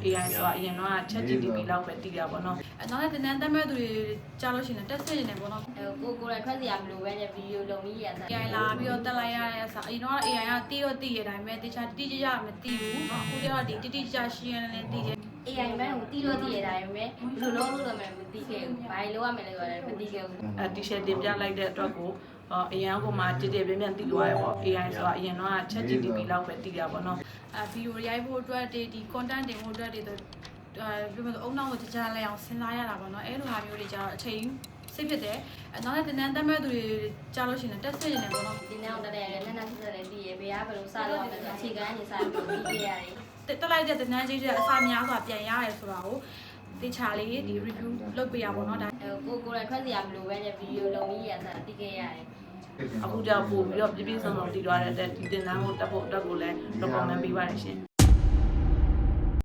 AI ဆိုတာအရင်တော့ ChatGPT လောက်ပဲတည်ရပါတော့နောက်လည်းတင်တန်းမဲ့သူတွေကြားလို့ရှိရင်တက်စစ်နေပေါ့နော်ကိုယ်ထွက်စရာမလိုပဲနဲ့ဗီဒီယိုလုံပြီးရတာ AI လာပြီးတော့တက်လိုက်ရတဲ့အစားအရင်တော့ AI ကတီးတော့တီးရတိုင်းပဲတခြားတိတိကျကျမသိဘူးအခုကျတော့ဒီတိတိကျကျရှင်းနေတည်တယ် AI ဘန်းကိုတီးလို့တည်ရတိုင်းပဲဘယ်လိုလုပ်လို့မယ်မသိခဲ့ဘူးဘာလို့ရမယ်လဲဆိုတော့မသိခဲ့ဘူးတီရှယ်တင်ပြလိုက်တဲ့အတွက်ကိုအရန်ကမှတည်တယ်ပြန်တည်သွားရပေါ့ AI ဆိုတာအရင်တော့ ChatGPT လောက်ပဲတည်ရပါတော့ဗီဒီယိုရိုက်ဖို့အတွက်ဒီ content တင်ဖို့အတွက်တွေဆိုပြောမယ်ဆိုအုံနောက်ကိုတခြားလဲအောင်စဉ်းစားရတာပေါ့နော်အဲ့လိုဟာမျိုးတွေကျတော့အချိန်စိတ်ဖြစ်တယ်နောက်လည်းတင်တန်းမဲ့သူတွေကြားလို့ရှိရင်တက်စစ်နေတယ်ပေါ့နော်ဒီနေ့အောင်တက်တယ်လည်းနက်စစ်တယ်တည်ရဘယ်ကဘယ်လိုစလို့အောင်လဲအခြေခံနေစလို့ပြီးခဲ့ရတယ်တက်လိုက်တဲ့တင်တန်းကြီးတွေအစာများစွာပြန်ရတယ်ဆိုတာကိုတေချာလေးဒီ review လုပ်ပေးရပါတော့ဒါကိုယ်ထွက်စရာမလိုပဲနဲ့ဗီဒီယိုလုံပြီးရတာတည်ခဲ့ရတယ်အခုကြောက်ပို့ပြီးတော့ပြပြဆုံးဆုံးတည်သွားတဲ့ဒီတင်တန်းကိုတက်ဖို့အတွက်ကိုလည်း recommend ပေးပါတယ်ရှင်